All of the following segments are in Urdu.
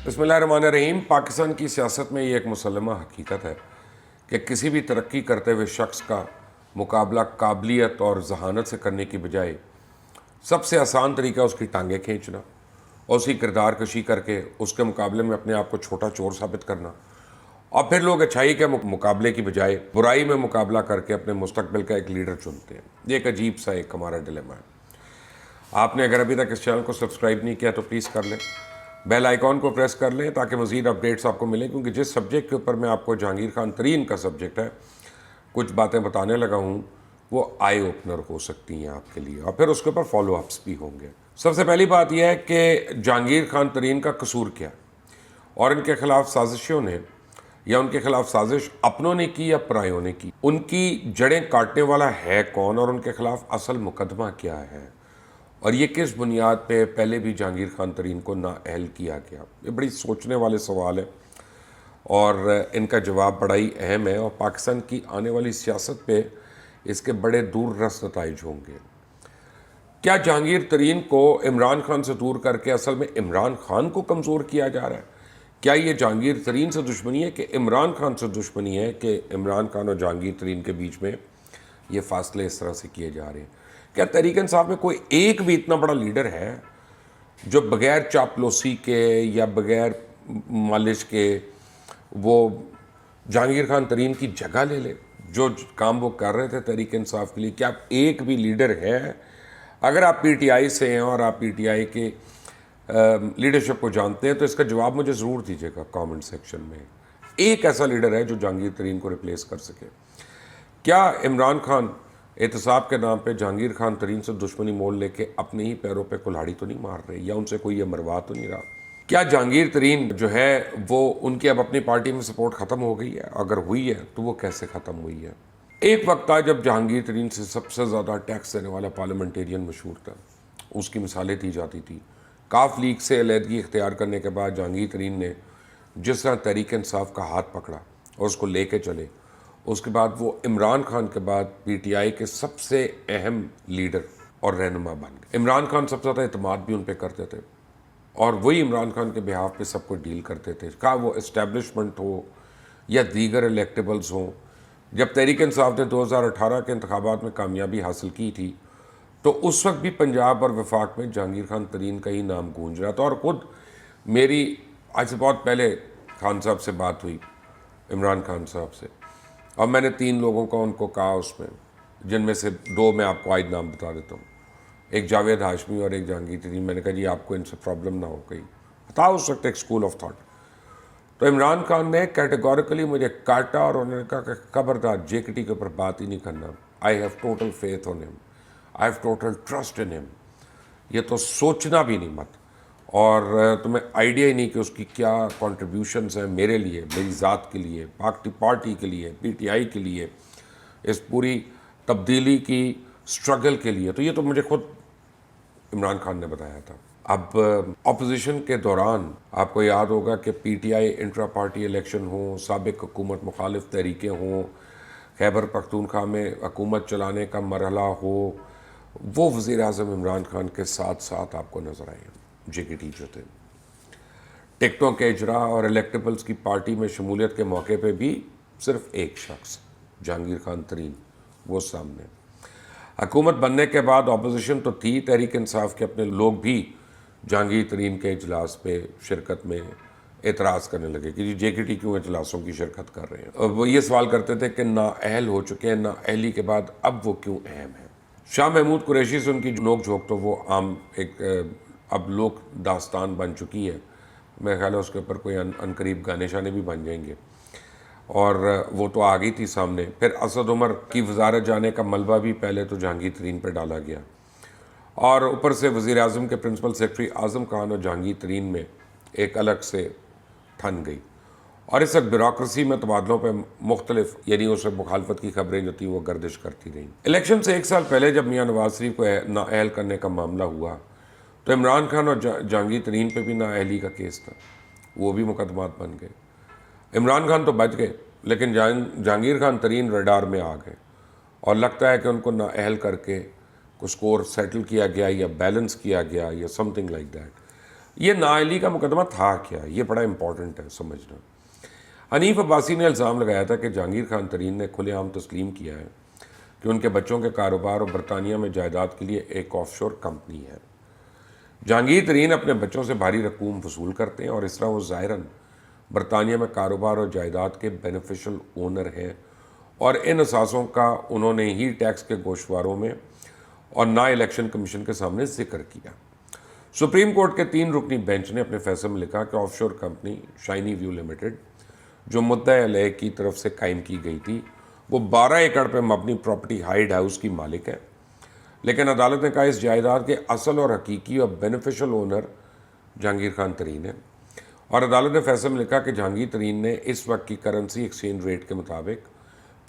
بسم اللہ الرحمن الرحیم۔ پاکستان کی سیاست میں یہ ایک مسلمہ حقیقت ہے کہ کسی بھی ترقی کرتے ہوئے شخص کا مقابلہ قابلیت اور ذہانت سے کرنے کی بجائے سب سے آسان طریقہ اس کی ٹانگیں کھینچنا اور اس کی کردار کشی کر کے اس کے مقابلے میں اپنے آپ کو چھوٹا چور ثابت کرنا، اور پھر لوگ اچھائی کے مقابلے کی بجائے برائی میں مقابلہ کر کے اپنے مستقبل کا ایک لیڈر چنتے ہیں۔ یہ ایک عجیب سا ایک ہمارا ڈیلیما ہے۔ آپ نے اگر ابھی تک اس چینل کو سبسکرائب نہیں کیا تو پلیز کر لیں، بیل آئیکن کو پریس کر لیں تاکہ مزید اپڈیٹس آپ کو ملیں، کیونکہ جس سبجیکٹ کے اوپر میں آپ کو جہانگیر خان ترین کا سبجیکٹ ہے کچھ باتیں بتانے لگا ہوں وہ آئی اوپنر ہو سکتی ہیں آپ کے لیے، اور پھر اس کے اوپر فالو اپس بھی ہوں گے۔ سب سے پہلی بات یہ ہے کہ جہانگیر خان ترین کا قصور کیا اور ان کے خلاف سازشوں نے یا ان کے خلاف سازش اپنوں نے کی یا پرایوں نے کی، ان کی جڑیں کاٹنے والا ہے کون اور ان کے خلاف اصل مقدمہ کیا ہے، اور یہ کس بنیاد پہ پہلے بھی جہانگیر خان ترین کو نااہل کیا گیا۔ یہ بڑی سوچنے والے سوال ہے اور ان کا جواب بڑا ہی اہم ہے، اور پاکستان کی آنے والی سیاست پہ اس کے بڑے دور رس نتائج ہوں گے۔ کیا جہانگیر ترین کو عمران خان سے دور کر کے اصل میں عمران خان کو کمزور کیا جا رہا ہے؟ کیا یہ جہانگیر ترین سے دشمنی ہے کہ عمران خان سے دشمنی ہے کہ عمران خان اور جہانگیر ترین کے بیچ میں یہ فاصلے اس طرح سے کیے جا رہے ہیں؟ کیا تحریک انصاف میں کوئی ایک بھی اتنا بڑا لیڈر ہے جو بغیر چاپلوسی کے یا بغیر مالش کے وہ جہانگیر خان ترین کی جگہ لے لے؟ جو کام وہ کر رہے تھے تحریک انصاف کے لیے، کیا ایک بھی لیڈر ہے؟ اگر آپ پی ٹی آئی سے ہیں اور آپ پی ٹی آئی کے لیڈرشپ کو جانتے ہیں تو اس کا جواب مجھے ضرور دیجیے گا کامنٹ سیکشن میں۔ ایک ایسا لیڈر ہے جو جہانگیر ترین کو ریپلیس کر سکے؟ کیا عمران خان احتساب کے نام پہ جہانگیر خان ترین سے دشمنی مول لے کے اپنے ہی پیروں پہ کلہاڑی تو نہیں مار رہے، یا ان سے کوئی یہ مروا تو نہیں رہا؟ کیا جہانگیر ترین جو ہے وہ ان کی اب اپنی پارٹی میں سپورٹ ختم ہو گئی ہے؟ اگر ہوئی ہے تو وہ کیسے ختم ہوئی ہے؟ ایک وقت تھا جب جہانگیر ترین سے سب سے زیادہ ٹیکس دینے والا پارلیمنٹیرین مشہور تھا، اس کی مثالیں دی جاتی تھی۔ کاف لیگ سے علیحدگی اختیار کرنے کے بعد جہانگیر ترین نے جس طرح تحریک انصاف کا ہاتھ پکڑا اور اس کو لے کے چلے، اس کے بعد وہ عمران خان کے بعد پی ٹی آئی کے سب سے اہم لیڈر اور رہنما بن گئے۔ عمران خان سب سے زیادہ اعتماد بھی ان پہ کرتے تھے اور وہی عمران خان کے بہاف پہ سب کو ڈیل کرتے تھے، کہا وہ اسٹیبلشمنٹ ہو یا دیگر الیکٹیبلز ہوں۔ جب تحریک انصاف نے 2018 کے انتخابات میں کامیابی حاصل کی تھی تو اس وقت بھی پنجاب اور وفاق میں جہانگیر خان ترین کا ہی نام گونج رہا تھا، اور خود میری آج سے بہت پہلے خان صاحب سے بات ہوئی، عمران خان صاحب سے، اور میں نے 3 لوگوں کا ان کو کہا اس میں، جن میں سے 2 میں آپ کو آج نام بتا دیتا ہوں، ایک جاوید ہاشمی اور ایک جہانگیر ترین۔ میں نے کہا جی آپ کو ان سے پرابلم نہ ہو گئی، بتا اس وقت ایک اسکول آف تھاٹ۔ تو عمران خان نے کیٹیگوریکلی مجھے کاٹا اور انہوں نے کہا کہ خبردار جے کے ٹی کے اوپر بات ہی نہیں کرنا، I have total faith on ہم، I have total trust in ہم، یہ تو سوچنا بھی نہیں مت، اور تمہیں آئیڈیا ہی نہیں کہ اس کی کیا کنٹریبیوشنز ہیں میرے لیے، میری ذات کے لیے، پارٹی کے لیے، پی ٹی آئی کے لیے، اس پوری تبدیلی کی سٹرگل کے لیے۔ تو یہ تو مجھے خود عمران خان نے بتایا تھا۔ اب اپوزیشن کے دوران آپ کو یاد ہوگا کہ P T I intra party election ہوں، سابق حکومت مخالف تحریکیں ہوں، خیبر پختونخوا میں حکومت چلانے کا مرحلہ ہو، وہ وزیر اعظم عمران خان کے ساتھ ساتھ آپ کو نظر آئے جے کے ٹی جو تھے۔ ٹکٹوں کے اجراء اور الیکٹیبلز کی پارٹی میں شمولیت کے موقع پہ بھی صرف ایک شخص جہانگیر خان ترین وہ سامنے۔ حکومت بننے کے بعد اپوزیشن تو تھی، تحریک انصاف کے اپنے لوگ بھی جہانگیر ترین کے اجلاس پہ شرکت میں اعتراض کرنے لگے کہ جی جے کے ٹی کیوں اجلاسوں کی شرکت کر رہے ہیں، اور وہ یہ سوال کرتے تھے کہ نااہل ہو چکے ہیں، نااہلی کے بعد اب وہ کیوں اہم ہے۔ شاہ محمود قریشی سے ان کی نوک جھونک تو وہ عام ایک اب لوک داستان بن چکی ہے، میرے خیال ہے اس کے اوپر کوئی عنقریب گانے شانے بھی بن جائیں گے، اور وہ تو آ گئی تھی سامنے۔ پھر اسد عمر کی وزارت جانے کا ملبہ بھی پہلے تو جہانگیر ترین پہ ڈالا گیا، اور اوپر سے وزیر اعظم کے پرنسپل سیکرٹری اعظم خان اور جہانگیر ترین میں ایک الگ سے ٹھن گئی، اور اس وقت بیوروکریسی میں تبادلوں پہ مختلف یعنی اس مخالفت کی خبریں جو تھیں وہ گردش کرتی رہیں۔ الیکشن سے 1 سال پہلے جب میاں نواز شریف کو نااہل کرنے کا معاملہ ہوا تو عمران خان اور جہانگیر ترین پہ بھی نااہلی کا کیس تھا، وہ بھی مقدمات بن گئے۔ عمران خان تو بچ گئے لیکن جہانگیر خان ترین ریڈار میں آ گئے، اور لگتا ہے کہ ان کو نااہل کر کے کو سکور سیٹل کیا گیا یا بیلنس کیا گیا یا سم تھنگ لائک دیٹ۔ یہ نااہلی کا مقدمہ تھا کیا، یہ بڑا امپورٹنٹ ہے سمجھنا۔ حنیف عباسی نے الزام لگایا تھا کہ جہانگیر خان ترین نے کھلے عام تسلیم کیا ہے کہ ان کے بچوں کے کاروبار اور برطانیہ میں جائیداد کے لیے ایک آف شور کمپنی ہے۔ جہانگیر ترین اپنے بچوں سے بھاری رقوم وصول کرتے ہیں اور اس طرح وہ ظاہراً برطانیہ میں کاروبار اور جائیداد کے بینیفیشل اونر ہیں، اور ان اثاثوں کا انہوں نے ہی ٹیکس کے گوشواروں میں اور نہ الیکشن کمیشن کے سامنے ذکر کیا۔ سپریم کورٹ کے 3 رکنی بینچ نے اپنے فیصلے میں لکھا کہ آف شور کمپنی شائنی ویو لمیٹڈ جو مدعی علیہ کی طرف سے قائم کی گئی تھی وہ 12 ایکڑ پہ مبنی پراپرٹی ہائیڈ ہاؤس کی مالک ہے، لیکن عدالت نے کہا اس جائیداد کے اصل اور حقیقی اور بینیفیشل اونر جہانگیر خان ترین ہے، اور عدالت نے فیصلے میں لکھا کہ جہانگیر ترین نے اس وقت کی کرنسی ایکسچینج ریٹ کے مطابق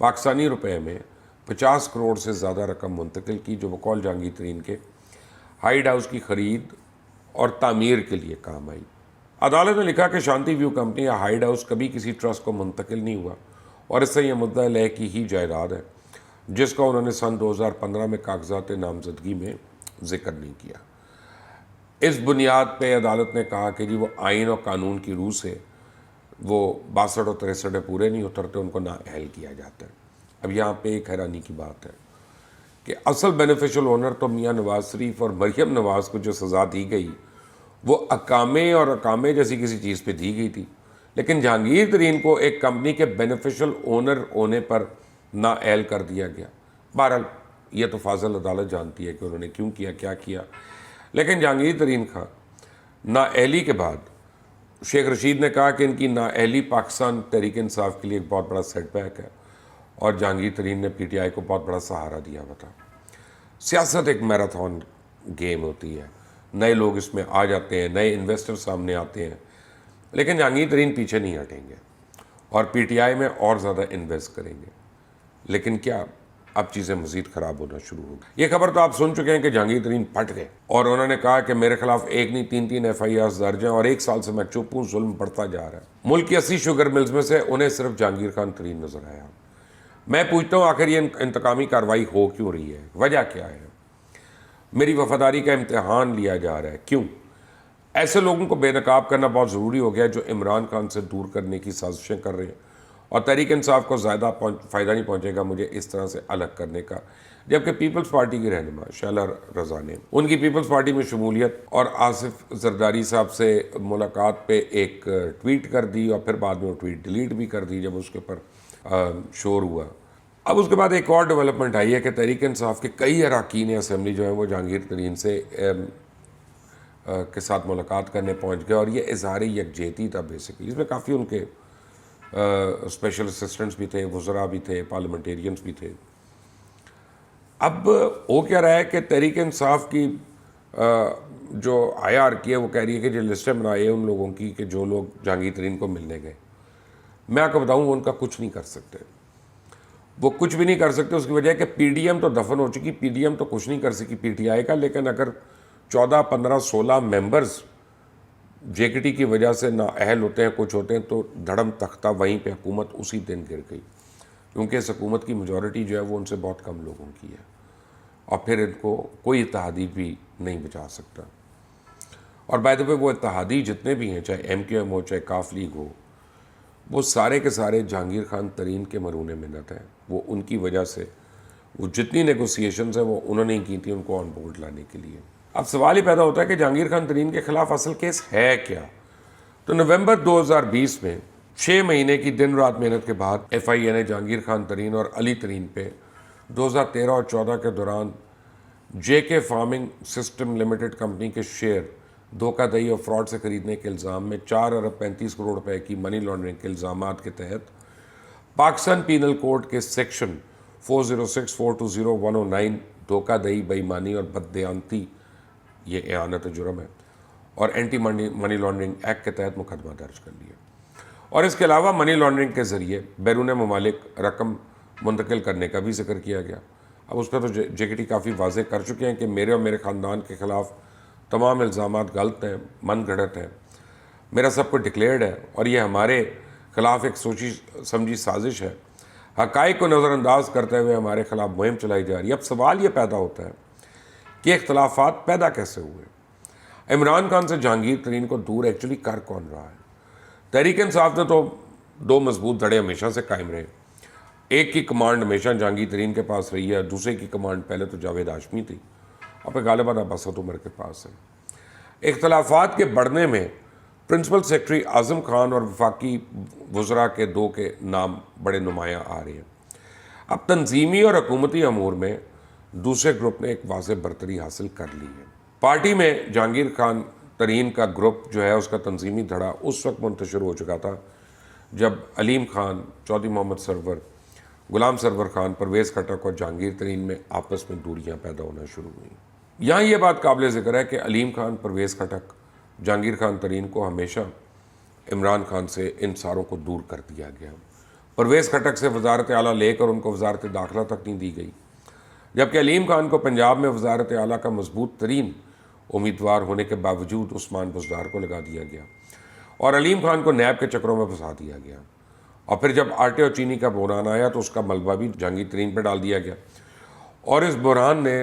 پاکستانی روپے میں 50 کروڑ سے زیادہ رقم منتقل کی جو بقول جہانگیر ترین کے ہائیڈ ہاؤس کی خرید اور تعمیر کے لیے کام آئی۔ عدالت نے لکھا کہ شانتی ویو کمپنی یا ہائیڈ ہاؤس کبھی کسی ٹرسٹ کو منتقل نہیں ہوا، اور اس سے یہ مدعی علیہ کی ہی جائیداد ہے جس کا انہوں نے سن 2015 میں کاغذات نامزدگی میں ذکر نہیں کیا۔ اس بنیاد پہ عدالت نے کہا کہ جی وہ آئین اور قانون کی روح سے وہ 62 اور 63 پورے نہیں اترتے، ان کو نااہل کیا جاتا ہے۔ اب یہاں پہ ایک حیرانی کی بات ہے کہ اصل بینیفیشل اونر تو میاں نواز شریف اور مریم نواز کو جو سزا دی گئی وہ اقامے اور اقامے جیسی کسی چیز پہ دی گئی تھی، لیکن جہانگیر ترین کو ایک کمپنی کے بینیفیشل اونر ہونے پر نااہل کر دیا گیا۔ بہرحال یہ تو فاضل عدالت جانتی ہے کہ انہوں نے کیوں کیا، کیا کیا، لیکن جہانگیر ترین کا نااہلی کے بعد شیخ رشید نے کہا کہ ان کی نااہلی پاکستان تحریک انصاف کے لیے ایک بہت بڑا سیٹ بیک ہے، اور جہانگیر ترین نے پی ٹی آئی کو بہت بڑا سہارا دیا ہوا تھا۔ سیاست ایک میراتھن گیم ہوتی ہے، نئے لوگ اس میں آ جاتے ہیں، نئے انویسٹر سامنے آتے ہیں، لیکن جہانگیر ترین پیچھے نہیں ہٹیں گے اور پی ٹی آئی میں اور زیادہ انویسٹ کریں گے۔ لیکن کیا اب چیزیں مزید خراب ہونا شروع ہو گئی؟ یہ خبر تو آپ سن چکے ہیں کہ جہانگیر ترین پھٹ گئے اور انہوں نے کہا کہ میرے خلاف ایک نہیں 3 ایف آئی آرز درج ہیں اور 1 سال سے میں چپ ہوں، ظلم بڑھتا جا رہا ہے۔ ملک کی 80 شوگر ملز میں سے انہیں صرف جہانگیر خان ترین نظر آیا۔ میں پوچھتا ہوں آخر یہ انتقامی کارروائی ہو کیوں رہی ہے؟ وجہ کیا ہے؟ میری وفاداری کا امتحان لیا جا رہا ہے، کیوں؟ ایسے لوگوں کو بے نقاب کرنا بہت ضروری ہو گیا جو عمران خان سے دور کرنے کی سازشیں کر رہے ہیں، اور تحریک انصاف کو زیادہ فائدہ نہیں پہنچے گا مجھے اس طرح سے الگ کرنے کا، جبکہ پیپلز پارٹی کی رہنما شیلا رضا نے ان کی پیپلز پارٹی میں شمولیت اور آصف زرداری صاحب سے ملاقات پہ ایک ٹویٹ کر دی، اور پھر بعد میں وہ ٹویٹ ڈیلیٹ بھی کر دی جب اس کے اوپر شور ہوا۔ اب اس کے بعد ایک اور ڈیولپمنٹ آئی ہے کہ تحریک انصاف کے کئی اراکین اسمبلی جو ہیں وہ جہانگیر ترین سے کے ساتھ ملاقات کرنے پہنچ گئے، اور یہ اظہار یکجہتی تھا بیسیکلی۔ اس میں کافی ان کے اسپیشل اسسٹنٹس بھی تھے، وزراء بھی تھے، پارلیمنٹیرینز بھی تھے۔ اب ہو کیا رہا ہے کہ تحریک انصاف کی جو آئی آر کی ہے وہ کہہ رہی ہے کہ جو لسٹیں بنائی ہیں ان لوگوں کی کہ جو لوگ جہانگیر ترین کو ملنے گئے، میں آپ کو بتاؤں وہ ان کا کچھ نہیں کر سکتے، وہ کچھ بھی نہیں کر سکتے۔ اس کی وجہ ہے کہ پی ڈی ایم تو دفن ہو چکی، پی ڈی ایم تو کچھ نہیں کر سکی پی ٹی آئی کا، لیکن اگر 14 15 16 ممبرز جے کے ٹی کی وجہ سے نااہل ہوتے ہیں، کچھ ہوتے ہیں، تو دھڑم تختہ وہیں پہ حکومت اسی دن گر گئی، کیونکہ اس حکومت کی میجورٹی جو ہے وہ ان سے بہت کم لوگوں کی ہے، اور پھر ان کو کوئی اتحادی بھی نہیں بچا سکتا۔ اور بائی دا وے وہ اتحادی جتنے بھی ہیں، چاہے ایم کیو ایم ہو، چاہے کاف لیگ ہو، وہ سارے کے سارے جہانگیر خان ترین کے مرہون منت ہیں۔ وہ ان کی وجہ سے وہ جتنی نیگوسیشنز ہیں وہ انہوں نے ہی کی تھی ان کو آن بورڈ لانے کے لیے۔ اب سوال یہ پیدا ہوتا ہے کہ جہانگیر خان ترین کے خلاف اصل کیس ہے کیا؟ تو نومبر 2020 میں 6 مہینے کی دن رات محنت کے بعد ایف آئی اے نے جہانگیر خان ترین اور علی ترین پہ 2013 اور 14 کے دوران جے کے فارمنگ سسٹم لمیٹڈ کمپنی کے شیئر دھوکہ دہی اور فراڈ سے خریدنے کے الزام میں 4 ارب 35 کروڑ روپے کی منی لانڈرنگ کے الزامات کے تحت پاکستان پینل کوڈ کے سیکشن 406 420 109 دھوکہ دہی، بے ایمانی اور بددیانتی، یہ اعانت جرم ہے، اور اینٹی منی لانڈرنگ ایکٹ کے تحت مقدمہ درج کر لیا، اور اس کے علاوہ منی لانڈرنگ کے ذریعے بیرون ممالک رقم منتقل کرنے کا بھی ذکر کیا گیا۔ اب اس پہ تو جے کے ٹی کافی واضح کر چکے ہیں کہ میرے اور میرے خاندان کے خلاف تمام الزامات غلط ہیں، من گھڑت ہیں، میرا سب کچھ ڈکلیئرڈ ہے، اور یہ ہمارے خلاف ایک سوچی سمجھی سازش ہے، حقائق کو نظر انداز کرتے ہوئے ہمارے خلاف مہم چلائی جا رہی ہے۔ اب سوال یہ پیدا ہوتا ہے کہ اختلافات پیدا کیسے ہوئے؟ عمران خان سے جہانگیر ترین کو دور ایکچولی کر کون رہا ہے؟ تحریک انصاف نے تو دو مضبوط دھڑے ہمیشہ سے قائم رہے. ایک کی کمانڈ ہمیشہ جہانگیر ترین کے پاس رہی ہے, دوسرے کی کمانڈ پہلے تو جاوید ہاشمی تھی اور پھر غالباً اب اسد عمر کے پاس ہے. اختلافات کے بڑھنے میں پرنسپل سیکرٹری اعظم خان اور وفاقی وزراء کے دو کے نام بڑے نمایاں آ رہے ہیں. اب تنظیمی اور حکومتی امور میں دوسرے گروپ نے ایک واضح برتری حاصل کر لی ہے. پارٹی میں جہانگیر خان ترین کا گروپ جو ہے اس کا تنظیمی دھڑا اس وقت منتشر ہو چکا تھا جب علیم خان, چودھری محمد سرور, غلام سرور خان, پرویز خٹک اور جہانگیر ترین میں آپس میں دوریاں پیدا ہونا شروع ہوئیں. یہاں یہ بات قابل ذکر ہے کہ علیم خان, پرویز خٹک, جہانگیر خان ترین کو ہمیشہ عمران خان سے ان ساروں کو دور کر دیا گیا. پرویز خٹک سے وزارت اعلیٰ لے کر ان کو وزارت داخلہ تک نہیں دی گئی, جبکہ علیم خان کو پنجاب میں وزارت اعلیٰ کا مضبوط ترین امیدوار ہونے کے باوجود عثمان بزدار کو لگا دیا گیا اور علیم خان کو نیب کے چکروں میں پھنسا دیا گیا. اور پھر جب آٹے اور چینی کا بحران آیا تو اس کا ملبہ بھی جہانگیر ترین پہ ڈال دیا گیا اور اس بحران نے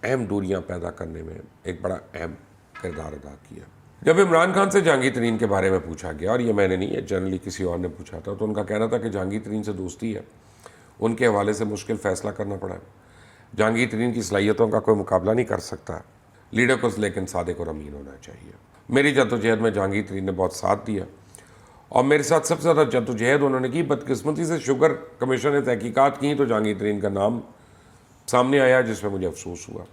اہم دوریاں پیدا کرنے میں ایک بڑا اہم کردار ادا کیا. جب عمران خان سے جہانگیر ترین کے بارے میں پوچھا گیا, اور یہ میں نے نہیں ہے, جنرلی کسی اور نے پوچھا تھا, تو ان کا کہنا تھا کہ جہانگیر ترین سے دوستی ہے, ان کے حوالے سے مشکل فیصلہ کرنا پڑا. جہانگیر ترین کی صلاحیتوں کا کوئی مقابلہ نہیں کر سکتا, لیڈر کو لیکن صادق اور امین ہونا چاہیے. میری جدوجہد میں جہانگیر ترین نے بہت ساتھ دیا اور میرے ساتھ سب سے زیادہ جدوجہد انہوں نے کی. بدقسمتی سے شوگر کمیشن نے تحقیقات کی تو جہانگیر ترین کا نام سامنے آیا, جس میں مجھے افسوس ہوا.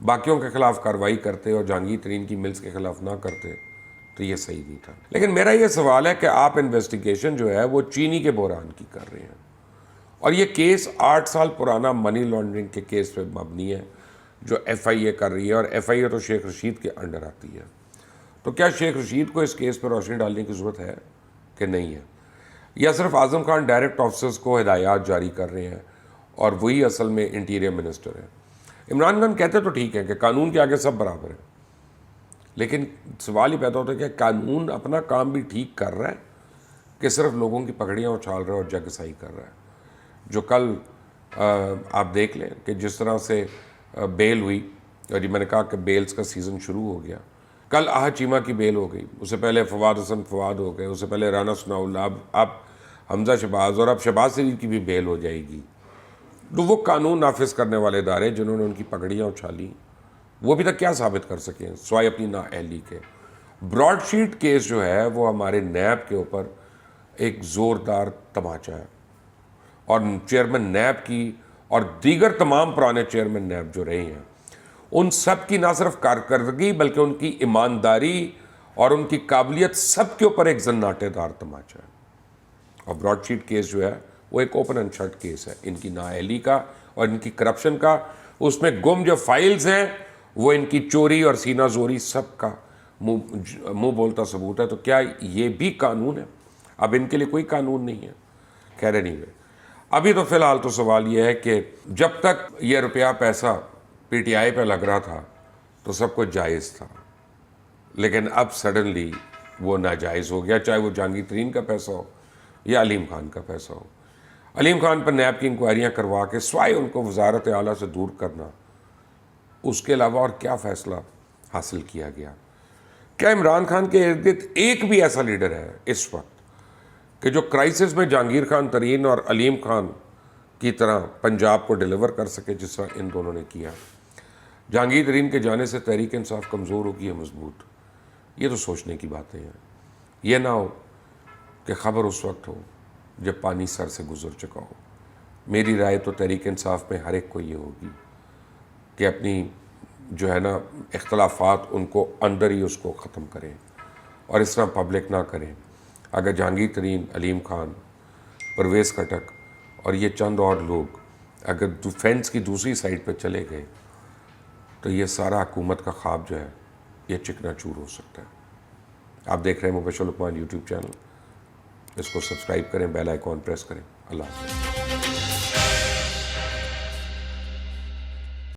باقیوں کے خلاف کارروائی کرتے اور جہانگیر ترین کی ملز کے خلاف نہ کرتے تو یہ صحیح نہیں تھا. لیکن میرا یہ سوال ہے کہ آپ انویسٹیگیشن جو ہے وہ چینی کے بحران کی کر رہے ہیں اور یہ کیس 8 سال پرانا منی لانڈرنگ کے کیس پہ مبنی ہے جو ایف آئی اے کر رہی ہے, اور ایف آئی اے تو شیخ رشید کے انڈر آتی ہے. تو کیا شیخ رشید کو اس کیس پہ روشنی ڈالنے کی ضرورت ہے کہ نہیں ہے, یا صرف اعظم خان ڈائریکٹ آفیسرز کو ہدایات جاری کر رہے ہیں اور وہی اصل میں انٹیریئر منسٹر ہیں؟ عمران خان کہتے تو ٹھیک ہے کہ قانون کے آگے سب برابر ہیں, لیکن سوال ہی پیدا ہوتا ہے کہ قانون اپنا کام بھی ٹھیک کر رہا ہے کہ صرف لوگوں کی پگڑیاں اچھال رہا ہے اور جگسائی کر رہا ہے. جو کل آپ دیکھ لیں کہ جس طرح سے بیل ہوئی, اور میں نے کہا کہ بیلز کا سیزن شروع ہو گیا. کل آہا چیمہ کی بیل ہو گئی, اس سے پہلے فواد حسن فواد ہو گئے, اس سے پہلے رانا ثناء اللہ, اب حمزہ شہباز, اور اب شہباز شریف کی بھی بیل ہو جائے گی. تو وہ قانون نافذ کرنے والے ادارے جنہوں نے ان کی پگڑیاں اچھالی, وہ ابھی تک کیا ثابت کر سکیں سوائے اپنی نااہلی کے. براڈ شیٹ کیس جو ہے وہ ہمارے نیب کے اوپر ایک زوردار تماچا ہے, اور چیئرمین نیب کی اور دیگر تمام پرانے چیئرمین نیب جو رہے ہیں ان سب کی نہ صرف کارکردگی بلکہ ان کی ایمانداری اور ان کی قابلیت سب کے اوپر ایک زناٹے دار تماچا ہے. اور براڈ شیٹ کیس جو ہے وہ ایک اوپن اینڈ شٹ کیس ہے, ان کی نااہلی کا اور ان کی کرپشن کا. اس میں گم جو فائلز ہیں وہ ان کی چوری اور سینہ زوری سب کا منہ بولتا ثبوت ہے. تو کیا یہ بھی قانون ہے؟ اب ان کے لیے کوئی قانون نہیں ہے. خیر نہیں ہوئے, ابھی تو فی الحال تو سوال یہ ہے کہ جب تک یہ روپیہ پیسہ پی ٹی آئی پہ لگ رہا تھا تو سب کچھ جائز تھا, لیکن اب سڈنلی وہ ناجائز ہو گیا, چاہے وہ جہانگیر ترین کا پیسہ ہو یا علیم خان کا پیسہ ہو. علیم خان پر نیب کی انکوائریاں کروا کے سوائے ان کو وزارت اعلیٰ سے دور کرنا, اس کے علاوہ اور کیا فیصلہ حاصل کیا گیا؟ کیا عمران خان کے ارد گرد ایک بھی ایسا لیڈر ہے اس وقت کہ جو کرائسس میں جہانگیر خان ترین اور علیم خان کی طرح پنجاب کو ڈیلیور کر سکے جس طرح ان دونوں نے کیا؟ جہانگیر ترین کے جانے سے تحریک انصاف کمزور ہوگی یا مضبوط؟ یہ تو سوچنے کی باتیں ہیں. یہ نہ ہو کہ خبر اس وقت ہو جب پانی سر سے گزر چکا ہو. میری رائے تو تحریک انصاف میں ہر ایک کو یہ ہوگی کہ اپنی جو ہے نا اختلافات ان کو اندر ہی اس کو ختم کریں اور اس طرح پبلک نہ کریں. اگر جہانگیر ترین, علیم خان, پرویز خٹک اور یہ چند اور لوگ اگر فینس کی دوسری سائڈ پہ چلے گئے تو یہ سارا حکومت کا خواب جو ہے یہ چکنا چور ہو سکتا ہے. آپ دیکھ رہے ہیں مبشر لقمان یوٹیوب چینل, اس کو سبسکرائب کریں, بیل آئیکن پریس کریں. اللہ حافظ.